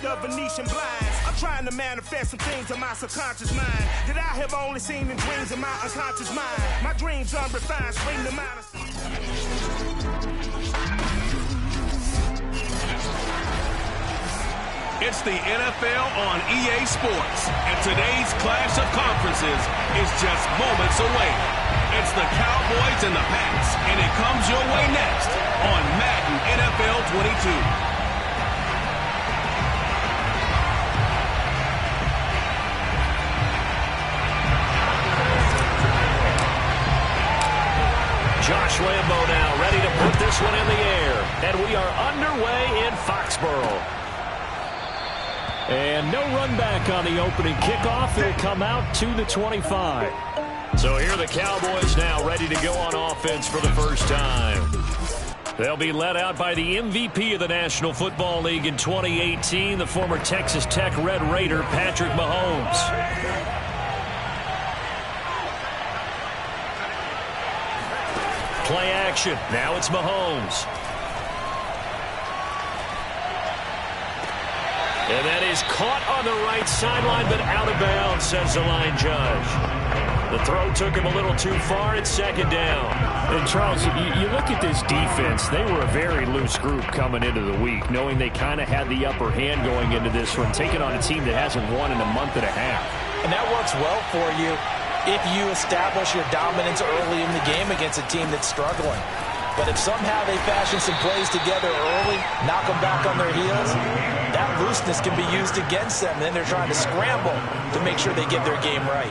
of Venetian blinds. I'm trying to manifest some things in my subconscious mind that I have only seen in dreams in my unconscious mind. My dreams unrefined, swing the mind. It's the NFL on EA Sports, and today's clash of conferences is just moments away. It's the Cowboys and the Pats, and it comes your way next on Madden NFL 22. Josh Lambo now ready to put this one in the air. And we are underway in Foxborough. And no run back on the opening kickoff. It'll come out to the 25. So here are the Cowboys now ready to go on offense for the first time. They'll be led out by the MVP of the National Football League in 2018, the former Texas Tech Red Raider, Patrick Mahomes. Play action. Now it's Mahomes. And that is caught on the right sideline, but out of bounds, says the line judge. The throw took him a little too far. It's second down. And Charles, you look at this defense, they were a very loose group coming into the week, knowing they kind of had the upper hand going into this one, taking on a team that hasn't won in a month and a half. And that works well for you if you establish your dominance early in the game against a team that's struggling. But if somehow they fashion some plays together early, knock them back on their heels, that looseness can be used against them. Then they're trying to scramble to make sure they get their game right.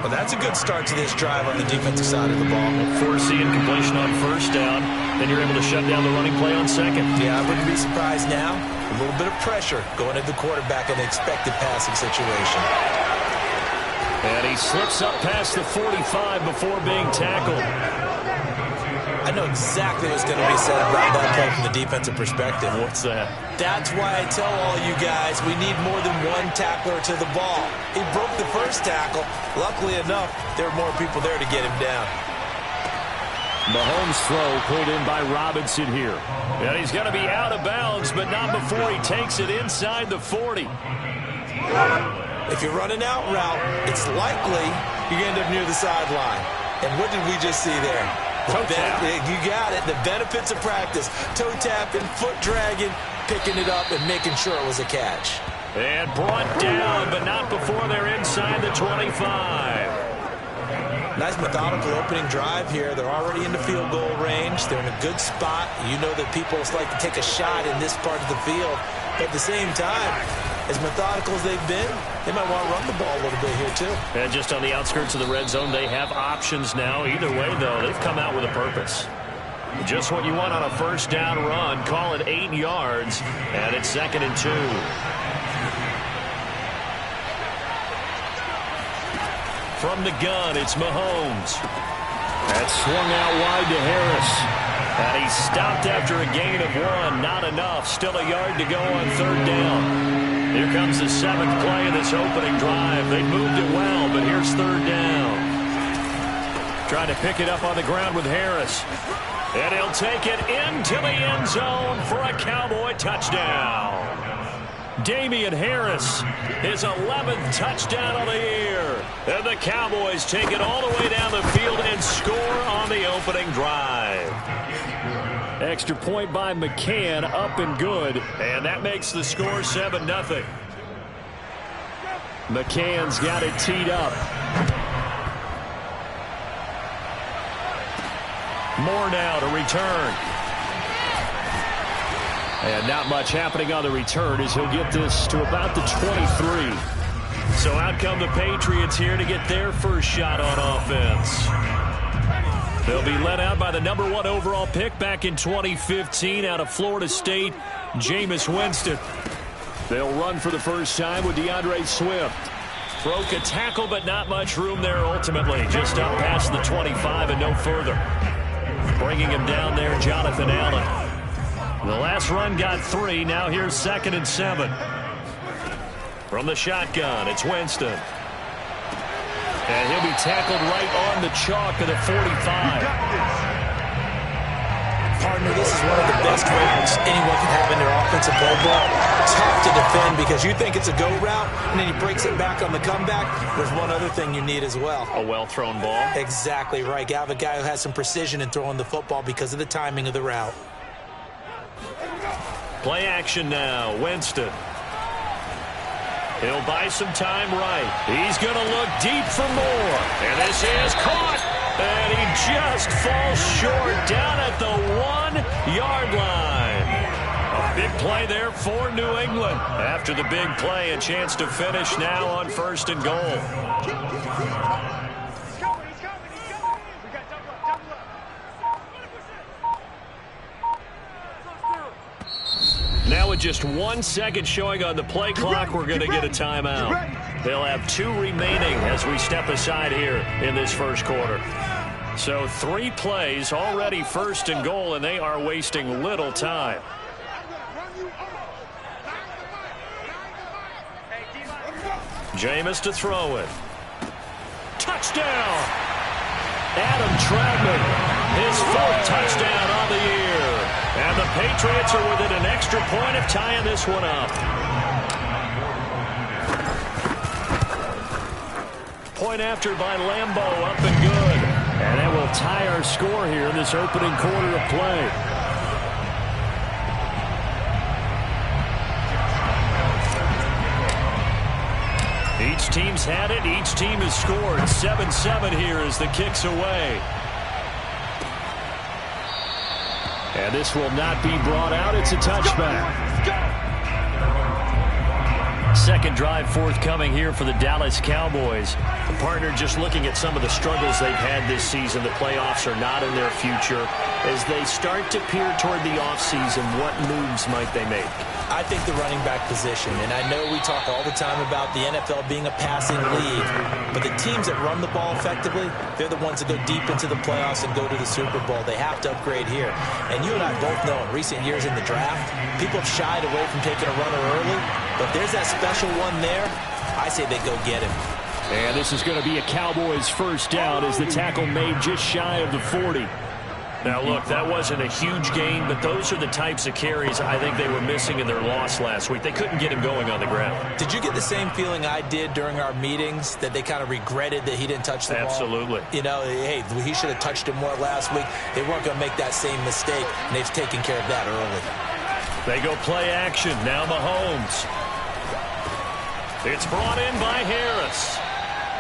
Well, that's a good start to this drive on the defensive side of the ball. Forcing completion on first down, then you're able to shut down the running play on second. Yeah, I wouldn't be surprised now. A little bit of pressure going at the quarterback in an expected passing situation. And he slips up past the 45 before being tackled. I know exactly what's going to be said about that play from the defensive perspective. What's that? That's why I tell all you guys we need more than one tackler to the ball. He broke the first tackle. Luckily enough, there were more people there to get him down. Mahomes' throw pulled in by Robinson here. And he's going to be out of bounds, but not before he takes it inside the 40. If you're running out route, it's likely you end up near the sideline. And what did we just see there? Toe tap. You got it. The benefits of practice. Toe tapping, foot dragging, picking it up, and making sure it was a catch. And brought down, but not before they're inside the 25. Nice methodical opening drive here. They're already in the field goal range. They're in a good spot. You know that people like to take a shot in this part of the field. But at the same time, as methodical as they've been, they might want to run the ball a little bit here too. And just on the outskirts of the red zone, they have options now. Either way, though, they've come out with a purpose. Just what you want on a first down run. Call it 8 yards, and it's 2nd and 2. From the gun, it's Mahomes. That's swung out wide to Harris. And he stopped after a gain of 1. Not enough. Still a yard to go on 3rd down. Here comes the 7th play of this opening drive. They moved it well, but here's 3rd down. Trying to pick it up on the ground with Harris. And he'll take it into the end zone for a Cowboy touchdown. Damian Harris, his 11th touchdown of the year. And the Cowboys take it all the way down the field and score on the opening drive. Extra point by McCann, up and good. And that makes the score 7-0. McCann's got it teed up. Moore now to return. And not much happening on the return as he'll get this to about the 23. So out come the Patriots here to get their first shot on offense. They'll be led out by the #1 overall pick back in 2015 out of Florida State, Jameis Winston. They'll run for the first time with DeAndre Swift. Broke a tackle, but not much room there ultimately. Just up past the 25 and no further. Bringing him down there, Jonathan Allen. The last run got 3. Now here's 2nd and 7. From the shotgun, it's Winston. And he'll be tackled right on the chalk of the 45. Partner, this is one of the best routes anyone can have in their offensive playbook. Tough to defend because you think it's a go route, and then he breaks it back on the comeback. There's one other thing you need as well. A well-thrown ball. Exactly right. You have a guy who has some precision in throwing the football because of the timing of the route. Play action now. Winston. He'll buy some time right. He's going to look deep for more. And this is caught. And he just falls short down at the 1-yard line. A big play there for New England. After the big play, a chance to finish now on 1st and goal. Now with just 1 second showing on the play clock, we're going to get a timeout. They'll have 2 remaining as we step aside here in this first quarter. So 3 plays, already 1st and goal, and they are wasting little time. Jameis to throw it. Touchdown! Adam Troutman, his 4th touchdown on the year. And the Patriots are within an extra point of tying this one up. Point after by Lambeau, up and good. And that will tie our score here in this opening quarter of play. Each team's had it. Each team has scored. 7-7 here as the kick's away. And this will not be brought out. It's a touchback. Second drive forthcoming here for the Dallas Cowboys. The partner, just looking at some of the struggles they've had this season, the playoffs are not in their future. As they start to peer toward the offseason, what moves might they make? I think the running back position, and I know we talk all the time about the NFL being a passing league, but the teams that run the ball effectively, they're the ones that go deep into the playoffs and go to the Super Bowl. They have to upgrade here. And you and I both know in recent years in the draft, people have shied away from taking a runner early, but there's that special one there. I say they go get him. And this is going to be a Cowboys first down as the tackle made just shy of the 40. Now, look, that wasn't a huge gain, but those are the types of carries I think they were missing in their loss last week. They couldn't get him going on the ground. Did you get the same feeling I did during our meetings, that they kind of regretted that he didn't touch the ball? Absolutely. You know, hey, he should have touched him more last week. They weren't going to make that same mistake, and they've taken care of that early. They go play action. Now Mahomes. It's brought in by Harris.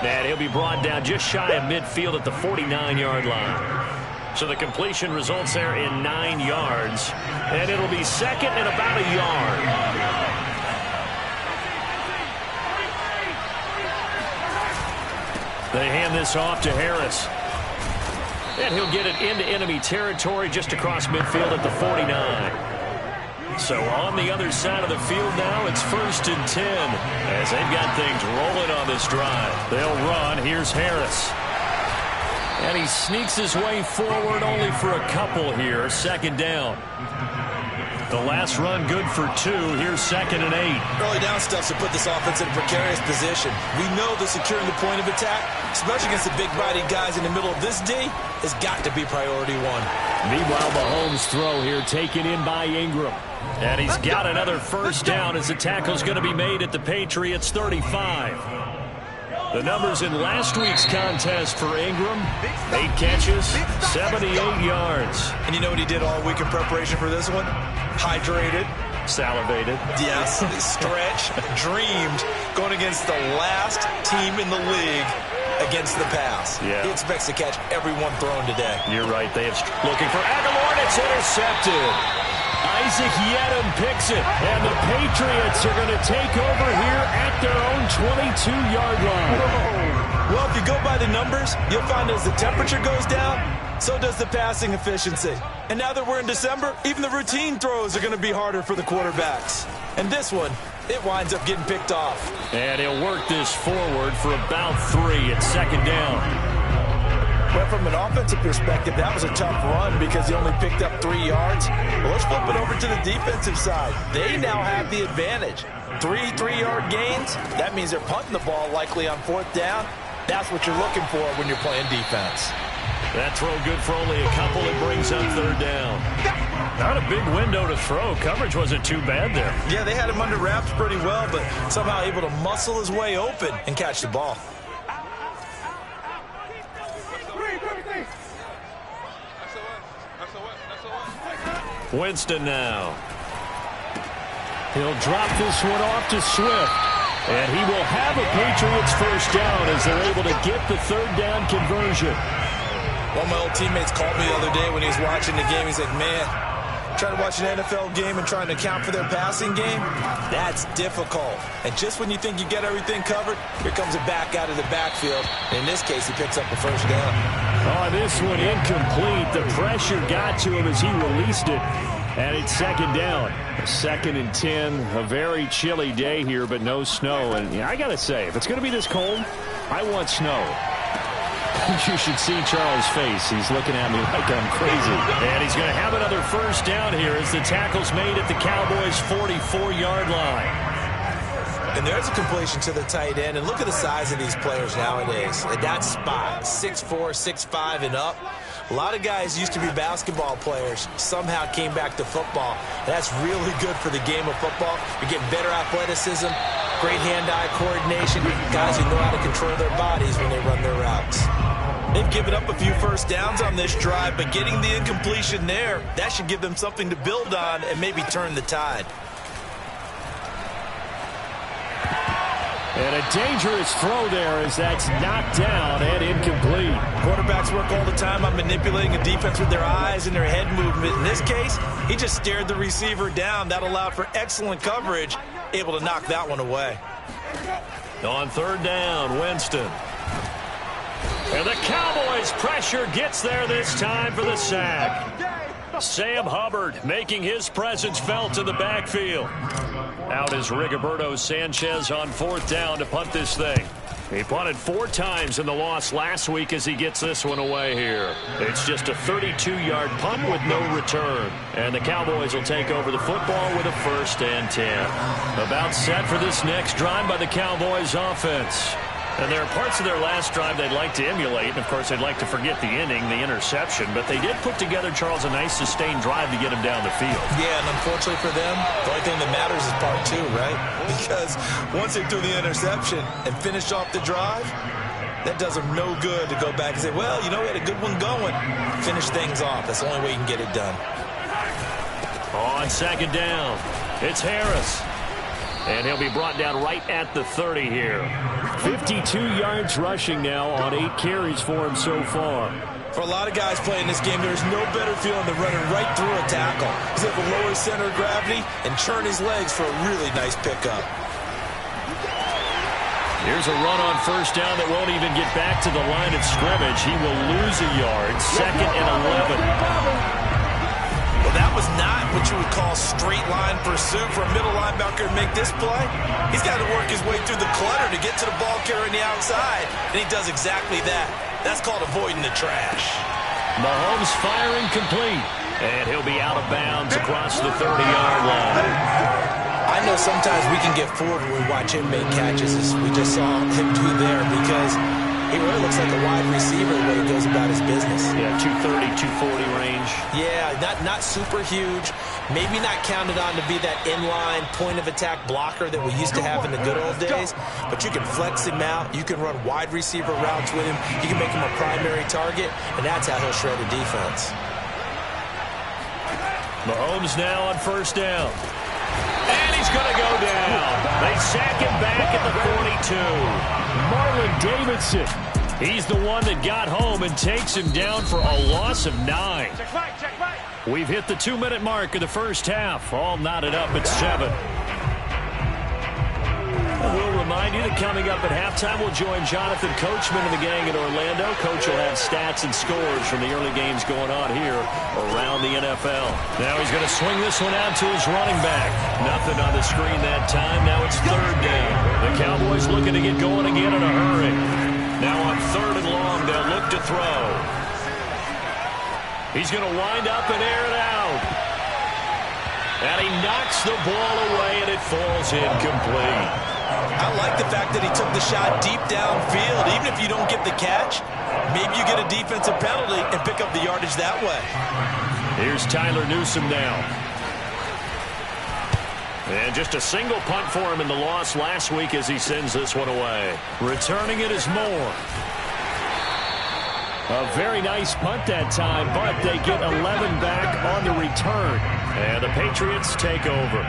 And he'll be brought down just shy of midfield at the 49-yard line. So the completion results there in 9 yards. And it'll be second and about a yard. They hand this off to Harris. And he'll get it into enemy territory just across midfield at the 49. So on the other side of the field now, it's 1st and 10 as they've got things rolling on this drive. They'll run. Here's Harris. And he sneaks his way forward only for a couple here. 2nd down. The last run good for 2. Here's 2nd and 8. Early down stuff to put this offense in a precarious position. We know that securing the point of attack, especially against the big-bodied guys in the middle of this D, has got to be priority 1. Meanwhile, Mahomes' throw here taken in by Ingram. And he's got another first down as the tackle's going to be made at the Patriots' 35. The numbers in last week's contest for Ingram: 8 catches, 78 yards. And you know what he did all week in preparation for this one? Hydrated. Salivated. Yes, stretched, dreamed, going against the last team in the league against the pass. Yeah. He expects to catch every one thrown today. You're right. They have looking for Aguilar, and it's intercepted. Isaac Yedem picks it, and the Patriots are going to take over here at their own 22-yard line. Well, if you go by the numbers, you'll find as the temperature goes down, so does the passing efficiency. And now that we're in December, even the routine throws are going to be harder for the quarterbacks. And this one, it winds up getting picked off. And he'll work this forward for about 3 at 2nd down. But from an offensive perspective, that was a tough run because he only picked up 3 yards. Well, let's flip it over to the defensive side. They now have the advantage. 3 3-yard gains. That means they're punting the ball likely on 4th down. That's what you're looking for when you're playing defense. That throw good for only a couple. It brings up 3rd down. Not a big window to throw. Coverage wasn't too bad there. Yeah, they had him under wraps pretty well, but somehow able to muscle his way open and catch the ball. Winston now. He'll drop this one off to Swift. And he will have a Patriots first down as they're able to get the third down conversion. One of my old teammates called me the other day when he was watching the game. He's like, man, trying to watch an NFL game and trying to account for their passing game, that's difficult. And just when you think you get everything covered, here comes a back out of the backfield. And in this case, he picks up the first down. Oh, this one incomplete. The pressure got to him as he released it. And it's second down. 2nd and 10. A very chilly day here, but no snow. And I got to say, if it's going to be this cold, I want snow. You should see Charles' face. He's looking at me like I'm crazy. And he's going to have another first down here as the tackle's made at the Cowboys' 44-yard line. And there's a completion to the tight end. And look at the size of these players nowadays. At that spot, 6'4", 6'5", and up. A lot of guys used to be basketball players, somehow came back to football. That's really good for the game of football. You're getting better athleticism, great hand-eye coordination, guys who know how to control their bodies when they run their routes. They've given up a few first downs on this drive, but getting the incompletion there, that should give them something to build on and maybe turn the tide. And a dangerous throw there as that's knocked down and incomplete. Quarterbacks work all the time on manipulating a defense with their eyes and their head movement. In this case, he just stared the receiver down. That allowed for excellent coverage, able to knock that one away. On third down, Winston. And the Cowboys' pressure gets there this time for the sack. Sam Hubbard making his presence felt in the backfield. Out is Rigoberto Sanchez on fourth down to punt this thing. He punted 4 times in the loss last week as he gets this one away here. It's just a 32-yard punt with no return. And the Cowboys will take over the football with a 1st and 10. About set for this next drive by the Cowboys offense. And there are parts of their last drive they'd like to emulate. And, of course, they'd like to forget the inning, the interception. But they did put together, Charles, a nice sustained drive to get him down the field. Yeah, and unfortunately for them, the only thing that matters is part 2, right? Because once they threw the interception and finished off the drive, that does them no good to go back and say, well, you know, we had a good one going. Finish things off. That's the only way you can get it done. On second down, it's Harris. And he'll be brought down right at the 30 here. 52 yards rushing now on 8 carries for him so far. For a lot of guys playing this game, there's no better feeling than running right through a tackle. He's able to lower his center of gravity and churn his legs for a really nice pickup. Here's a run on first down that won't even get back to the line of scrimmage. He will lose a yard. 2nd and 11. Well, that was not what you would call straight line pursuit for a middle linebacker to make this play. He's got to work his way through the clutter to get to the ball carrier on the outside, and he does exactly that. That's called avoiding the trash. Mahomes firing complete, and he'll be out of bounds across the 30-yard line. I know sometimes we can get fooled when we watch him make catches, as we just saw him do there, because he really looks like a wide receiver the way he goes about his business. Yeah, 230, 240 range. Yeah, not super huge. Maybe not counted on to be that inline point-of-attack blocker that we used to have in the good old days. But you can flex him out. You can run wide receiver routes with him. You can make him a primary target, and that's how he'll shred a defense. Mahomes now on first down. And he's going to go down. They sack him back at the 42. Marlon Davidson. He's the one that got home and takes him down for a loss of 9. We've hit the 2-minute mark of the first half. All knotted up at 7. We'll remind you that coming up at halftime, we'll join Jonathan Coachman and the gang in Orlando. Coach will have stats and scores from the early games going on here around the NFL. Now he's going to swing this one out to his running back. Nothing on the screen that time. Now it's third down. The Cowboys looking to get going again in a hurry. Now on 3rd and long, they'll look to throw. He's going to wind up and air it out. And he knocks the ball away, and it falls incomplete. I like the fact that he took the shot deep downfield. Even if you don't get the catch, maybe you get a defensive penalty and pick up the yardage that way. Here's Tyler Newsome now. And just a single punt for him in the loss last week as he sends this one away. Returning it is Moore. A very nice punt that time, but they get 11 back on the return. And the Patriots take over.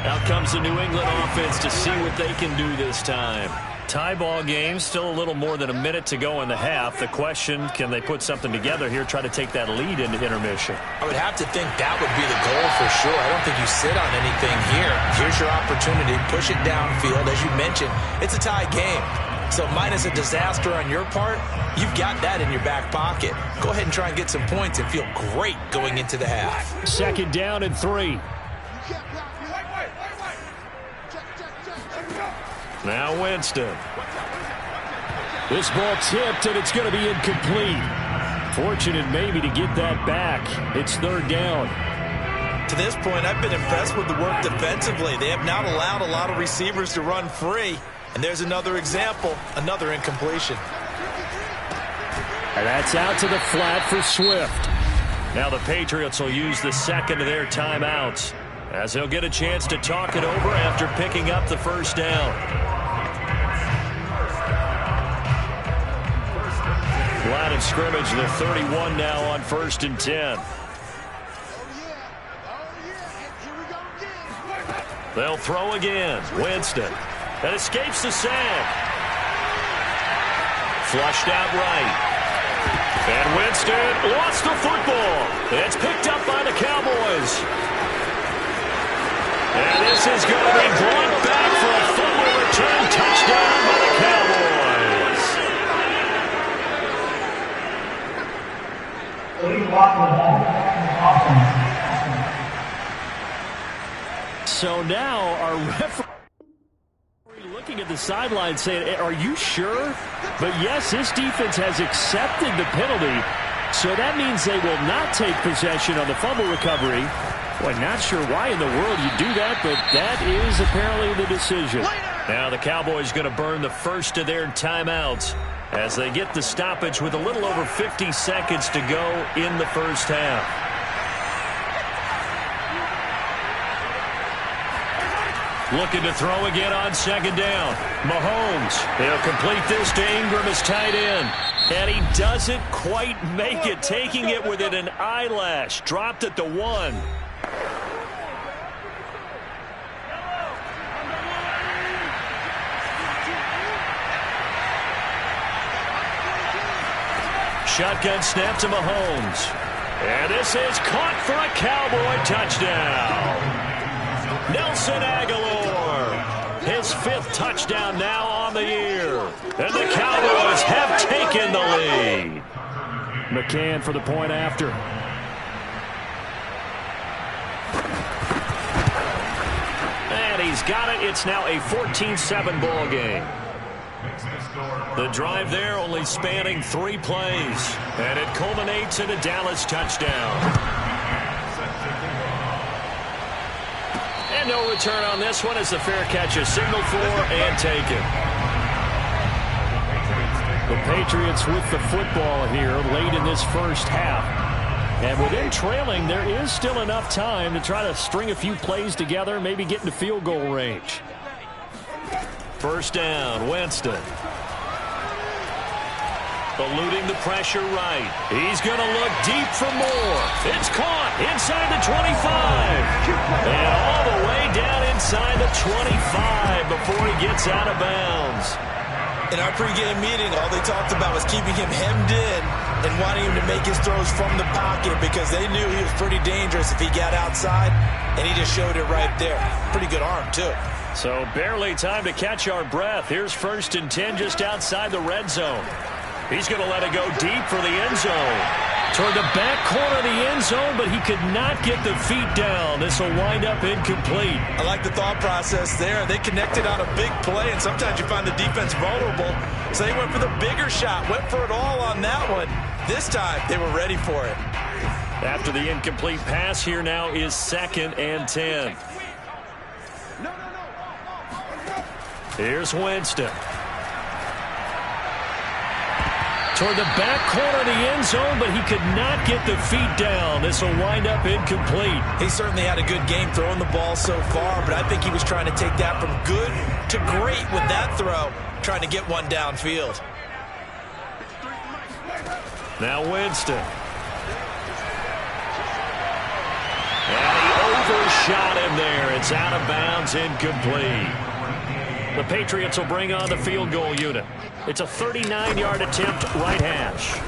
Out comes the New England offense to see what they can do this time. Tie ball game, still a little more than a minute to go in the half. The question, can they put something together here, try to take that lead into intermission? I would have to think that would be the goal for sure. I don't think you sit on anything here. Here's your opportunity. Push it downfield. As you mentioned, it's a tie game. So minus a disaster on your part, you've got that in your back pocket. Go ahead and try and get some points and feel great going into the half. 2nd down and 3. Now Winston. This ball tipped, and it's going to be incomplete. Fortunate maybe to get that back. It's 3rd down. To this point, I've been impressed with the work defensively. They have not allowed a lot of receivers to run free. And there's another example, another incompletion. And that's out to the flat for Swift. Now the Patriots will use the second of their timeouts, as they'll get a chance to talk it over after picking up the 1st down. Line of scrimmage, the 31 now on 1st and 10. They'll throw again. Winston. That escapes the sack. Flushed out right. And Winston lost the football. It's picked up by the Cowboys. And this is going to be brought back for a fumble return touchdown by the Cowboys. So now our referee looking at the sideline saying, are you sure? But yes, this defense has accepted the penalty, so that means they will not take possession on the fumble recovery. Boy, not sure why in the world you do that, but that is apparently the decision. Now the Cowboys going to burn the first of their timeouts as they get the stoppage with a little over 50 seconds to go in the 1st half. Looking to throw again on 2nd down. Mahomes, he'll complete this to Ingram as tight end. And he doesn't quite make it, taking it within an eyelash. Dropped at the 1. Shotgun snap to Mahomes. And this is caught for a Cowboy touchdown. Nelson Aguilar, his 5th touchdown now on the year. And the Cowboys have taken the lead. McCann for the point after. And he's got it. It's now a 14-7 ball game. The drive there only spanning 3 plays. And it culminates in a Dallas touchdown. And no return on this one as the fair catch is signaled for and taken. The Patriots with the football here late in this 1st half. And with them trailing, there is still enough time to try to string a few plays together, maybe get into field goal range. 1st down, Winston. Eluding the pressure right. He's going to look deep for more. It's caught inside the 25. And all the way down inside the 25 before he gets out of bounds. In our pregame meeting, all they talked about was keeping him hemmed in and wanting him to make his throws from the pocket because they knew he was pretty dangerous if he got outside, and he just showed it right there. Pretty good arm, too. So barely time to catch our breath. Here's 1st and 10 just outside the red zone. He's going to let it go deep for the end zone. Toward the back corner of the end zone, but he could not get the feet down. This will wind up incomplete. I like the thought process there. They connected on a big play, and sometimes you find the defense vulnerable. So they went for the bigger shot, went for it all on that one. This time, they were ready for it. After the incomplete pass, here now is 2nd and 10. Here's Winston. toward the back corner of the end zone, but he could not get the feet down. This will wind up incomplete. He certainly had a good game throwing the ball so far, but I think he was trying to take that from good to great with that throw, trying to get one downfield. Now Winston. And he overshot him there. It's out of bounds, incomplete. The Patriots will bring on the field goal unit. It's a 39-yard attempt, right hash.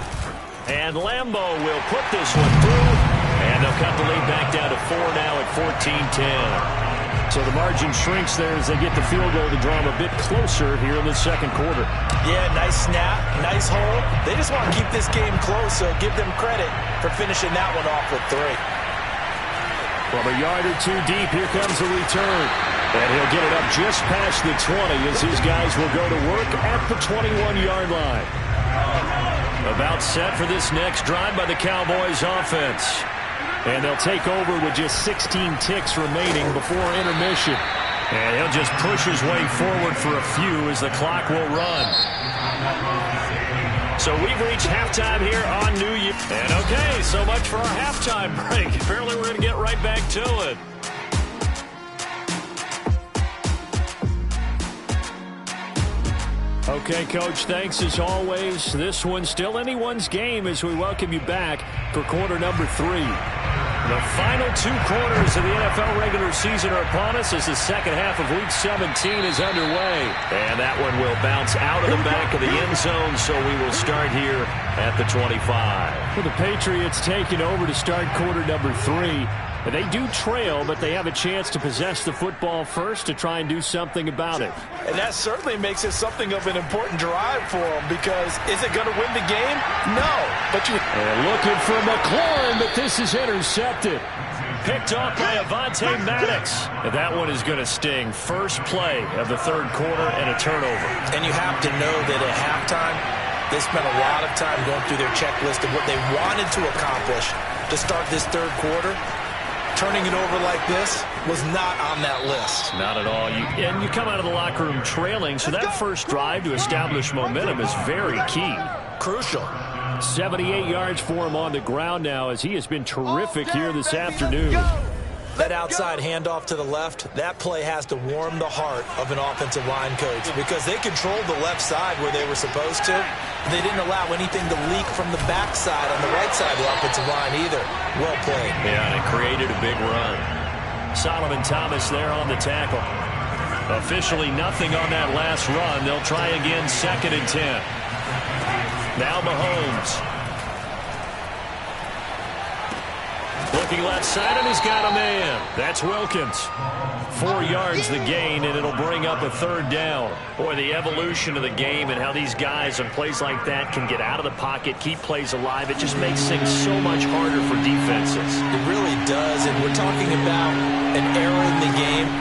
And Lambeau will put this one through. And they'll cut the lead back down to 4 now at 14-10. So the margin shrinks there as they get the field goal to draw them a bit closer here in the second quarter. Yeah, nice snap, nice hole. They just want to keep this game close, so give them credit for finishing that one off with 3. From a yard or two deep, here comes the return. And he'll get it up just past the 20 as his guys will go to work at the 21-yard line. About set for this next drive by the Cowboys offense. And they'll take over with just 16 ticks remaining before intermission. And he'll just push his way forward for a few as the clock will run. So we've reached halftime here on New Year. And okay, so much for our halftime break. Apparently we're going to get right back to it. Okay, Coach, thanks as always. This one's still anyone's game as we welcome you back for quarter number 3. The final 2 quarters of the NFL regular season are upon us as the second half of Week 17 is underway. And that one will bounce out of the back of the end zone, so we will start here at the 25. Well, the Patriots taking over to start quarter number 3. They do trail, but they have a chance to possess the football first to try and do something about it. And that certainly makes it something of an important drive for them, because is it going to win the game? No. But and looking for McLaurin, but this is intercepted. Picked off by Avonte Maddox. And that one is going to sting. First play of the third quarter and a turnover. And you have to know that at halftime, they spent a lot of time going through their checklist of what they wanted to accomplish to start this third quarter. Turning it over like this was not on that list. Not at all. And you come out of the locker room trailing, so that first drive to establish momentum is very key. Crucial. 78 yards for him on the ground now as he has been terrific here this afternoon. That outside handoff to the left, that play has to warm the heart of an offensive line coach, because they controlled the left side where they were supposed to. They didn't allow anything to leak from the backside on the right side of the offensive line either. Well played. Yeah, and it created a big run. Solomon Thomas there on the tackle. Officially nothing on that last run. They'll try again, 2nd and 10. Now Mahomes. Looking left side, and he's got a man. That's Wilkins. 4 yards the gain, and it'll bring up a 3rd down. Boy, the evolution of the game and how these guys on plays like that can get out of the pocket, keep plays alive, it just makes things so much harder for defenses. It really does, and we're talking about an era in the game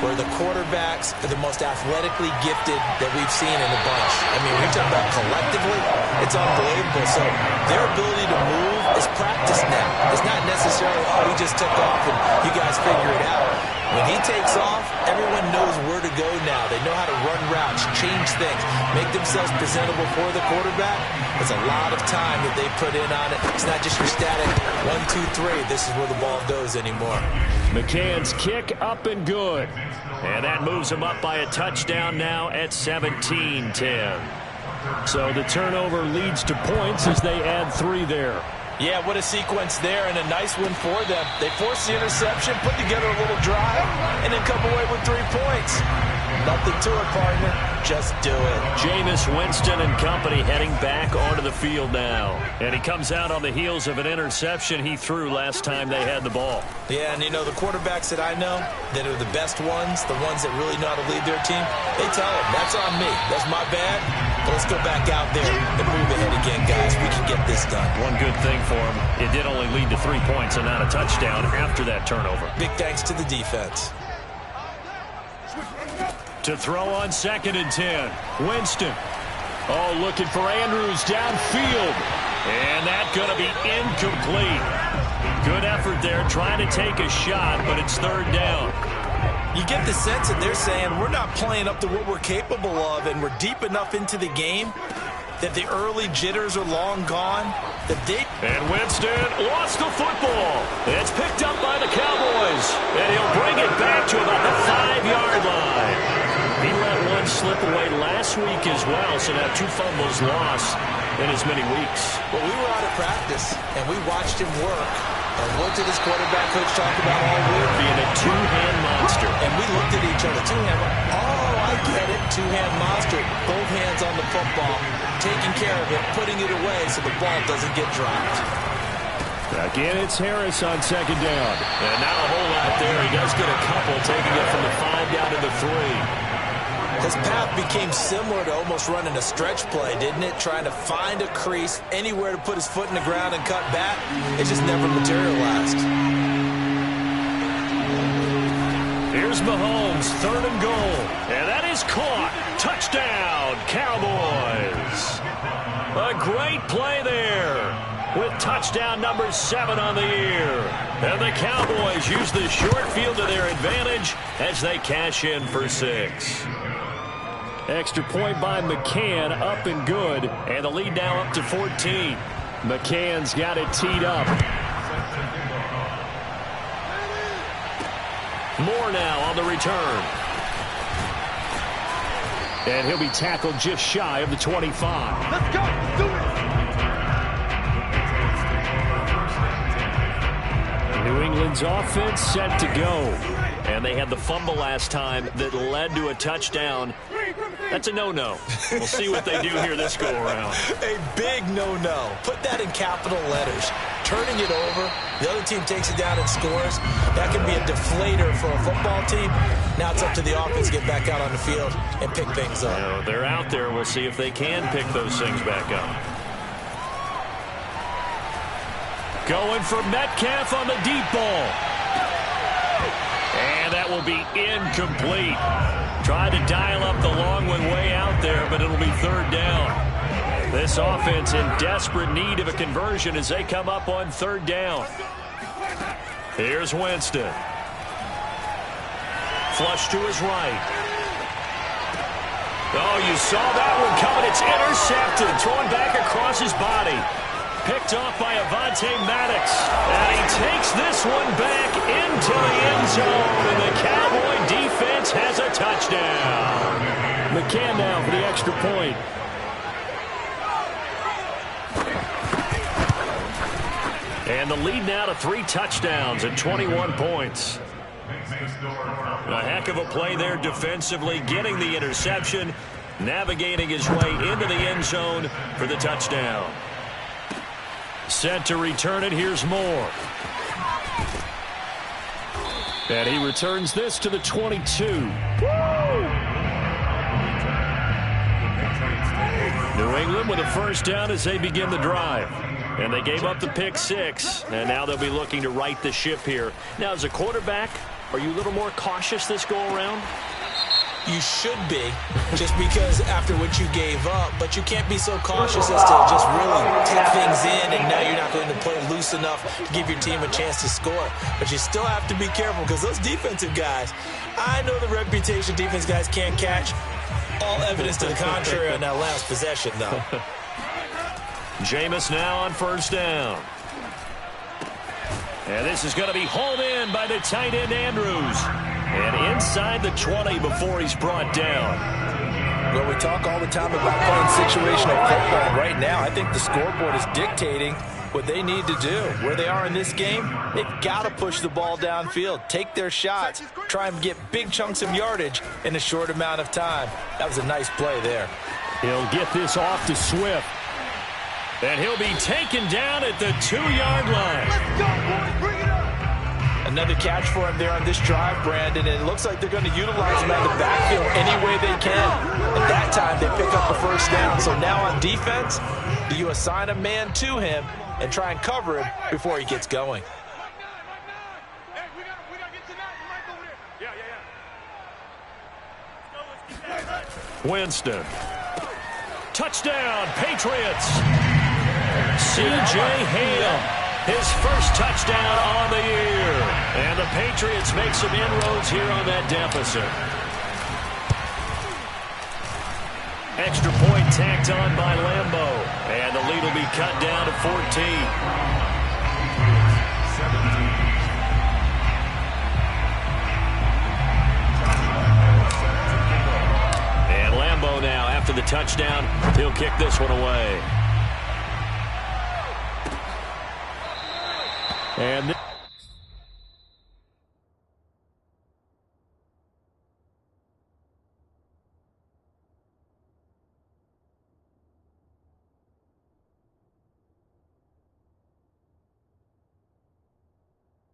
where the quarterbacks are the most athletically gifted that we've seen in a bunch. I mean, we talk about collectively, it's unbelievable. So their ability to move is practiced now. It's not necessarily, oh, he just took off and you guys figure it out. When he takes off, everyone knows where to go now. They know how to run routes, change things, make themselves presentable for the quarterback. There's a lot of time that they put in on it. It's not just your static 1, 2, 3. This is where the ball goes anymore. McCann's kick up and good. And that moves him up by a touchdown now at 17-10. So the turnover leads to points as they add 3 there. Yeah, what a sequence there, and a nice one for them. They force the interception, put together a little drive, and then come away with 3 points. Nothing to it, partner. Just do it. Jameis Winston and company heading back onto the field now. And he comes out on the heels of an interception he threw last time they had the ball. Yeah, and you know, the quarterbacks that I know that are the best ones, the ones that really know how to lead their team, they tell them, that's on me. That's my bad. But let's go back out there and move ahead again, guys. We can get this done. One good thing for him, it did only lead to 3 points and not a touchdown after that turnover. Big thanks to the defense. To throw on 2nd and 10. Winston. Oh, looking for Andrews downfield. And that's going to be incomplete. Good effort there, trying to take a shot, but it's 3rd down. You get the sense that they're saying we're not playing up to what we're capable of, and we're deep enough into the game that the early jitters are long gone? And Winston lost the football. It's picked up by the Cowboys. And he'll bring it back to about the 5-yard line. He let one slip away last week as well, so now 2 fumbles lost in as many weeks. Well, we were out of practice, and we watched him work. And looked at his quarterback coach talk about all week being a 2-hand monster. And we looked at each other, 2-hand. Oh, I get it, 2-hand monster. Both hands on the football, taking care of it, putting it away so the ball doesn't get dropped. Again, it's Harris on 2nd down. And not a whole lot there. He does get a couple, taking it from the 5 down to the 3. His path became similar to almost running a stretch play, didn't it? Trying to find a crease, anywhere to put his foot in the ground and cut back. It just never materialized. Here's Mahomes, 3rd and goal. And that is caught. Touchdown, Cowboys. A great play there with touchdown number 7 on the year. And the Cowboys use the short field to their advantage as they cash in for 6. Extra point by McCann, up and good. And the lead now up to 14. McCann's got it teed up. Moore now on the return. And he'll be tackled just shy of the 25. Let's go. Do it. New England's offense set to go. And they had the fumble last time that led to a touchdown. That's a no-no. We'll see what they do here this go-around. A big no-no. Put that in capital letters. Turning it over, the other team takes it down and scores. That can be a deflator for a football team. Now it's up to the offense to get back out on the field and pick things up. You know, they're out there. We'll see if they can pick those things back up. Going for Metcalf on the deep ball. And that will be incomplete. Tried to dial up the long one way out there, but it'll be 3rd down. This offense in desperate need of a conversion as they come up on 3rd down. Here's Winston. Flush to his right. Oh, you saw that one coming. It's intercepted. Thrown back across his body. Picked off by Avonte Maddox. And he takes this one back into the end zone. And the Cowboy defense has a touchdown. McCann now for the extra point. And the lead now to 3 touchdowns and 21 points. A heck of a play there defensively, getting the interception, navigating his way into the end zone for the touchdown. Set to return it. Here's Moore. And he returns this to the 22. New England with a 1st down as they begin the drive. And they gave up the pick 6. And now they'll be looking to right the ship here. Now, as a quarterback, are you a little more cautious this go-around? You should be, just because after what you gave up, but you can't be so cautious as to just really take things in, and now you're not going to play loose enough to give your team a chance to score. But you still have to be careful, because those defensive guys, I know the reputation defense guys can't catch. All evidence to the contrary on that last possession, though. Jameis now on 1st down. And this is going to be hauled in by the tight end Andrews. And inside the 20 before he's brought down. Well, we talk all the time about playing situational football. Right now, I think the scoreboard is dictating what they need to do. Where they are in this game, they've got to push the ball downfield, take their shots, try and get big chunks of yardage in a short amount of time. That was a nice play there. He'll get this off to Swift. And he'll be taken down at the 2-yard line. Let's go, boys. Bring it up. Another catch for him there on this drive, Brandon, and it looks like they're going to utilize him out of the backfield any way they can. At that time, they pick up a 1st down. So now on defense, do you assign a man to him and try and cover him before he gets going? Hey, we got to get to that. Mike over there. Yeah. Let's get that. Winston. Touchdown, Patriots. C.J. Ham. His 1st touchdown on the year. And the Patriots make some inroads here on that deficit. Extra point tacked on by Lambo. And the lead will be cut down to 14. And Lambo now, after the touchdown, he'll kick this one away. And